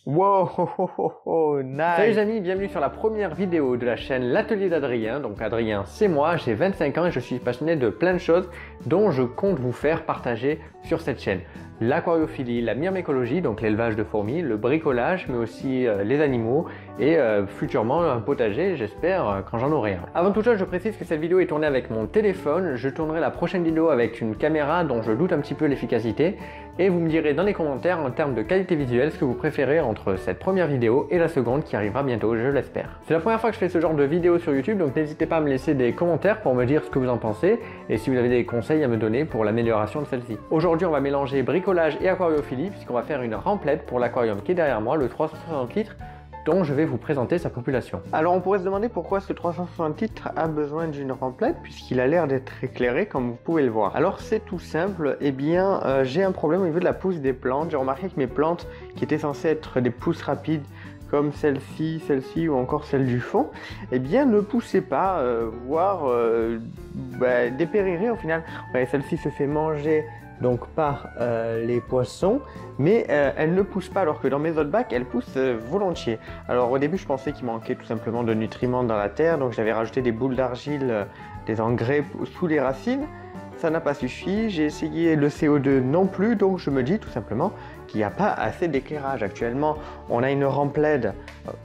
Wow, oh, oh, oh, oh, nice. Salut les amis, bienvenue sur la première vidéo de la chaîne L'Atelier d'Adrien. Donc Adrien, c'est moi, j'ai 25 ans et je suis passionné de plein de choses dont je compte vous faire partager sur cette chaîne. L'aquariophilie, la myrmécologie, donc l'élevage de fourmis, le bricolage, mais aussi les animaux et futurement un potager, j'espère, quand j'en aurai un. Avant toute chose, je précise que cette vidéo est tournée avec mon téléphone. Je tournerai la prochaine vidéo avec une caméra dont je doute un petit peu l'efficacité. Et vous me direz dans les commentaires en termes de qualité visuelle ce que vous préférez entre cette première vidéo et la seconde qui arrivera bientôt, je l'espère. C'est la première fois que je fais ce genre de vidéo sur YouTube, donc n'hésitez pas à me laisser des commentaires pour me dire ce que vous en pensez et si vous avez des conseils à me donner pour l'amélioration de celle-ci. Aujourd'hui, on va mélanger bricolage et aquariophilie puisqu'on va faire une remplette pour l'aquarium qui est derrière moi, le 360 litres, dont je vais vous présenter sa population. Alors on pourrait se demander pourquoi ce 360 litres a besoin d'une remplette puisqu'il a l'air d'être éclairé comme vous pouvez le voir. Alors c'est tout simple, eh bien j'ai un problème au niveau de la pousse des plantes. J'ai remarqué que mes plantes qui étaient censées être des pousses rapides comme celle-ci ou encore celle du fond, eh bien ne poussaient pas, voire dépériraient au final. Ouais, celle-ci se fait manger donc par les poissons, mais elle ne pousse pas alors que dans mes autres bacs elle pousse volontiers. Alors au début je pensais qu'il manquait tout simplement de nutriments dans la terre, donc j'avais rajouté des boules d'argile, des engrais sous les racines. Ça n'a pas suffi, j'ai essayé le CO2 non plus, donc je me dis tout simplement qu'il n'y a pas assez d'éclairage. Actuellement on a une remplède,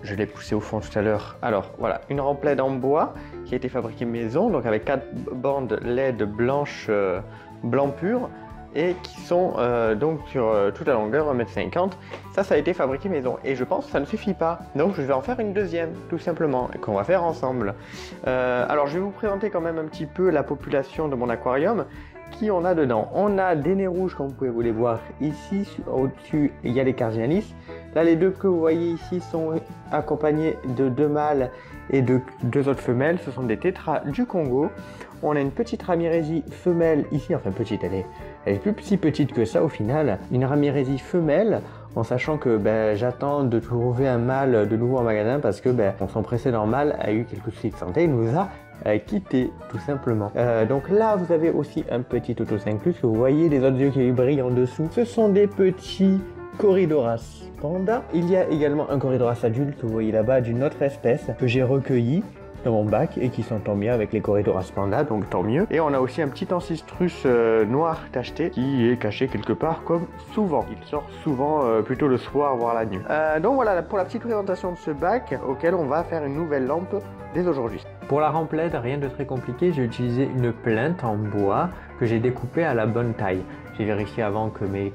je l'ai poussée au fond tout à l'heure, alors voilà, une remplède en bois qui a été fabriquée maison, donc avec 4 bandes LED blanches, blanc pur, et qui sont donc sur toute la longueur 1,50 m. Ça a été fabriqué maison et je pense que ça ne suffit pas. Donc je vais en faire une deuxième tout simplement et qu'on va faire ensemble. Alors je vais vous présenter quand même un petit peu la population de mon aquarium. Qui on a dedans? On a des nez rouges comme vous pouvez vous les voir ici. Au-dessus il y a les Cardinalis. Là les deux que vous voyez ici sont accompagnés de 2 mâles et de 2 autres femelles. Ce sont des tétras du Congo. On a une petite Ramirésie femelle ici, enfin petite, elle est plus si petite que ça au final. Une Ramirésie femelle, en sachant que j'attends de trouver un mâle de nouveau en magasin parce que son précédent mâle a eu quelques soucis de santé, il nous a quitté tout simplement. Donc là vous avez aussi un petit Otocinclus que vous voyez, les autres yeux qui brillent en dessous. Ce sont des petits Corydoras panda. Il y a également un Corydoras adulte que vous voyez là-bas d'une autre espèce que j'ai recueilli dans mon bac et qui s'entend bien avec les Corydoras panda, donc tant mieux. Et on a aussi un petit Ancistrus noir tacheté qui est caché quelque part comme souvent. Il sort souvent plutôt le soir voire la nuit. Donc voilà pour la petite présentation de ce bac auquel on va faire une nouvelle lampe dès aujourd'hui. Pour la remplète, rien de très compliqué, j'ai utilisé une plinthe en bois que j'ai découpée à la bonne taille. J'ai vérifié avant que mes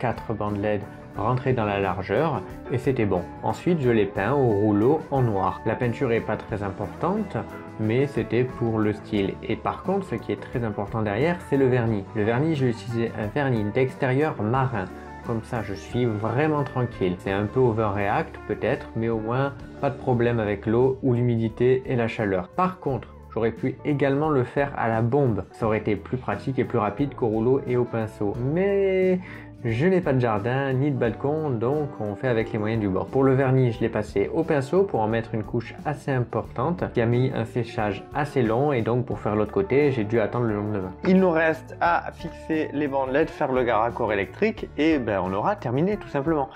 4 bandes LED rentraient dans la largeur et c'était bon. Ensuite je l'ai peint au rouleau en noir. La peinture est pas très importante mais c'était pour le style. Et par contre ce qui est très important derrière c'est le vernis. Le vernis, j'ai utilisé un vernis d'extérieur marin. Comme ça je suis vraiment tranquille. C'est un peu overreact peut-être, mais au moins pas de problème avec l'eau ou l'humidité et la chaleur. Par contre j'aurais pu également le faire à la bombe. Ça aurait été plus pratique et plus rapide qu'au rouleau et au pinceau. Mais je n'ai pas de jardin ni de balcon, donc on fait avec les moyens du bord. Pour le vernis, je l'ai passé au pinceau pour en mettre une couche assez importante qui a mis un séchage assez long et donc pour faire l'autre côté, j'ai dû attendre le lendemain. Il nous reste à fixer les bandes LED, faire le raccord électrique et on aura terminé tout simplement.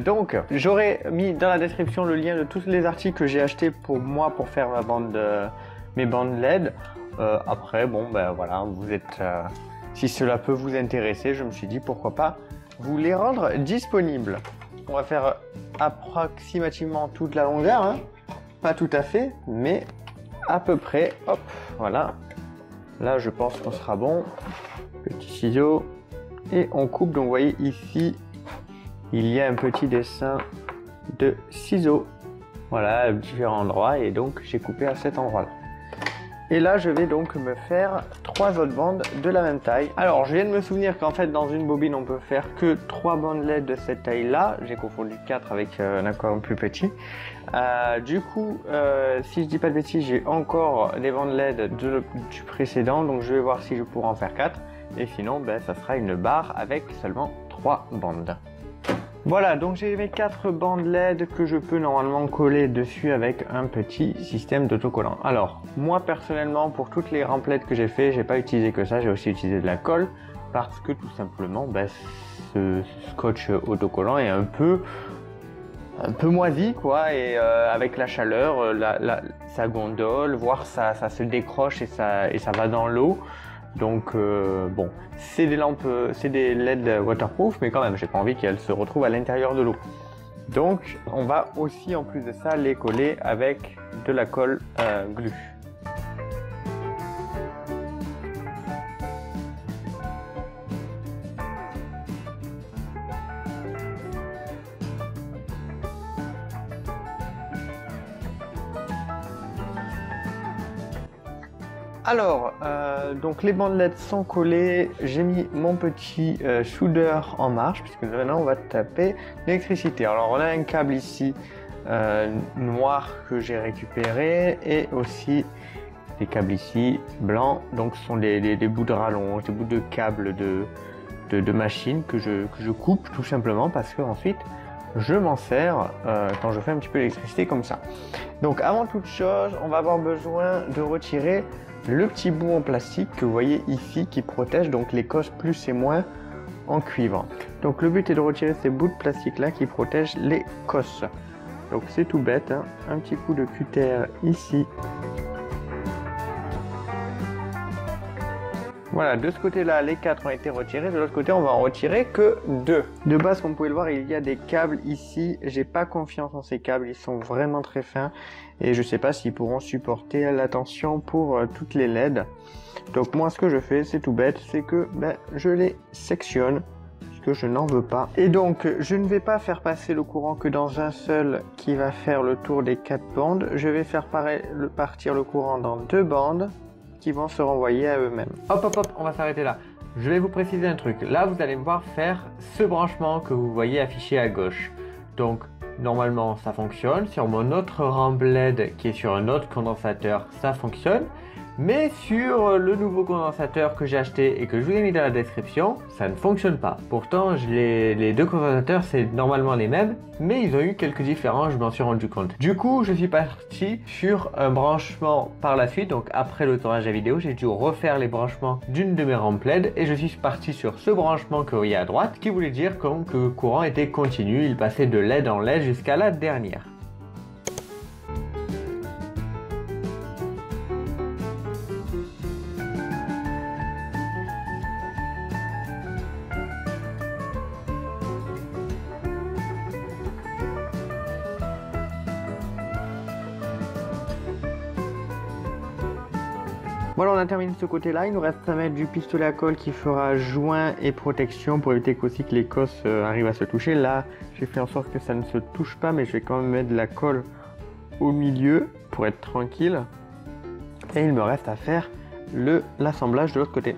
Donc j'aurais mis dans la description le lien de tous les articles que j'ai achetés pour moi pour faire mes bandes LED. Après voilà, vous êtes... Si cela peut vous intéresser, je me suis dit pourquoi pas vous les rendre disponibles. On va faire approximativement toute la longueur, hein. Pas tout à fait, mais à peu près. Hop, voilà. Là, je pense qu'on sera bon. Petit ciseau. Et on coupe, donc vous voyez ici, il y a un petit dessin de ciseaux. Voilà, à différents endroits, et donc j'ai coupé à cet endroit-là. Et là, je vais donc me faire 3 autres bandes de la même taille. Alors, je viens de me souvenir qu'en fait, dans une bobine, on peut faire que 3 bandes LED de cette taille-là. J'ai confondu 4 avec un aquarium plus petit. Du coup, si je dis pas de bêtises, j'ai encore des bandes LED du précédent. Donc, je vais voir si je pourrais en faire 4. Et sinon, ça sera une barre avec seulement 3 bandes. Voilà, donc j'ai mes 4 bandes LED que je peux normalement coller dessus avec un petit système d'autocollant. Alors, moi personnellement, pour toutes les remplettes que j'ai fait, j'ai pas utilisé que ça, j'ai aussi utilisé de la colle parce que tout simplement, ce scotch autocollant est un peu un peu moisi quoi, et avec la chaleur, ça gondole, voire ça se décroche et ça va dans l'eau. Donc bon, c'est des lampes, c'est des LED waterproof, mais quand même, j'ai pas envie qu'elles se retrouvent à l'intérieur de l'eau. Donc on va aussi en plus de ça les coller avec de la colle glue. Alors, donc les bandelettes sont collées, j'ai mis mon petit soudeur en marche, puisque maintenant on va taper l'électricité. Alors on a un câble ici noir que j'ai récupéré, et aussi des câbles ici blancs, donc ce sont des bouts de rallonge, des bouts de câbles de machine que je coupe tout simplement, parce que ensuite je m'en sers quand je fais un petit peu d'électricité comme ça. Donc avant toute chose, on va avoir besoin de retirer le petit bout en plastique que vous voyez ici qui protège donc les cosses plus et moins en cuivre. Donc le but est de retirer ces bouts de plastique là qui protègent les cosses. Donc c'est tout bête, hein. Un petit coup de cutter ici. Voilà, de ce côté-là, les 4 ont été retirés. De l'autre côté, on va en retirer que 2. De base, comme vous pouvez le voir, il y a des câbles ici. J'ai pas confiance en ces câbles, ils sont vraiment très fins. Et je sais pas s'ils pourront supporter la tension pour toutes les LED. Donc moi, ce que je fais, c'est tout bête, c'est que je les sectionne, puisque je n'en veux pas. Et donc, je ne vais pas faire passer le courant que dans un seul qui va faire le tour des 4 bandes. Je vais faire partir le courant dans 2 bandes, qui vont se renvoyer à eux-mêmes. Hop hop hop, on va s'arrêter là. Je vais vous préciser un truc. Là, vous allez me voir faire ce branchement que vous voyez affiché à gauche. Donc, normalement, ça fonctionne. Sur mon autre rampe LED qui est sur un autre condensateur, ça fonctionne. Mais sur le nouveau condensateur que j'ai acheté et que je vous ai mis dans la description, ça ne fonctionne pas. Pourtant, les deux condensateurs, c'est normalement les mêmes, mais ils ont eu quelques différences, je m'en suis rendu compte. Du coup, je suis parti sur un branchement par la suite. Donc après le tournage de la vidéo, j'ai dû refaire les branchements d'une de mes rampes LED et je suis parti sur ce branchement que vous voyez à droite, qui voulait dire que le courant était continu, il passait de LED en LED jusqu'à la dernière. Voilà, on a terminé de ce côté-là. Il nous reste à mettre du pistolet à colle qui fera joint et protection pour éviter qu'aussi que les cosses arrivent à se toucher. Là, j'ai fait en sorte que ça ne se touche pas, mais je vais quand même mettre de la colle au milieu pour être tranquille. Et il me reste à faire l'assemblage de l'autre côté.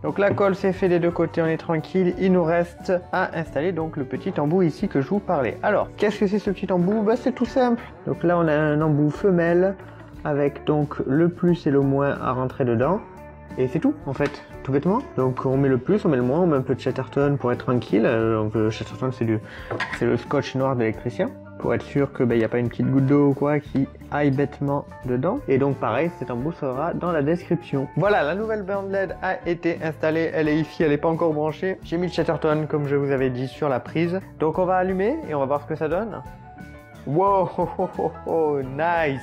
Donc la colle c'est fait des deux côtés, on est tranquille. Il nous reste à installer donc le petit embout ici que je vous parlais. Alors, qu'est-ce que c'est ce petit embout? C'est tout simple. Donc là on a un embout femelle avec donc le plus et le moins à rentrer dedans. Et c'est tout en fait, tout bêtement. Donc on met le plus, on met le moins, on met un peu de Chatterton pour être tranquille. Donc le Chatterton c'est le scotch noir d'électricien, pour être sûr que il n'y a pas une petite goutte d'eau ou quoi qui aille bêtement dedans. Et donc pareil, cet embout sera dans la description. Voilà, la nouvelle bande LED a été installée, elle est ici, elle n'est pas encore branchée. J'ai mis le Chatterton comme je vous avais dit sur la prise. Donc on va allumer et on va voir ce que ça donne. Wow, nice!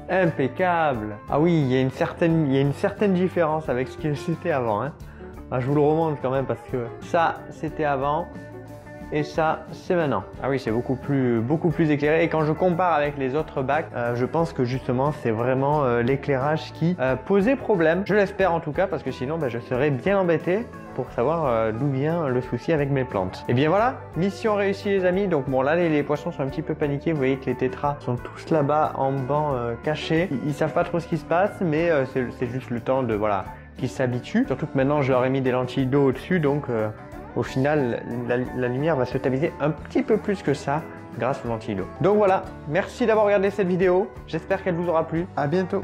Impeccable. Ah oui, il y a une certaine différence avec ce que c'était avant, hein. Ah, je vous le remonte quand même parce que ça c'était avant et ça c'est maintenant. Ah oui, c'est beaucoup plus éclairé, et quand je compare avec les autres bacs, je pense que justement c'est vraiment l'éclairage qui posait problème. Je l'espère en tout cas, parce que sinon je serais bien embêté pour savoir d'où vient le souci avec mes plantes. Et bien voilà, mission réussie les amis. Donc bon, là les poissons sont un petit peu paniqués, vous voyez que les tétras sont tous là-bas en banc cachés. Ils savent pas trop ce qui se passe, mais c'est juste le temps de voilà qu'ils s'habituent. Surtout que maintenant je leur ai mis des lentilles d'eau au-dessus, donc au final la lumière va se tamiser un petit peu plus que ça grâce aux lentilles d'eau. Donc voilà, merci d'avoir regardé cette vidéo, j'espère qu'elle vous aura plu. À bientôt.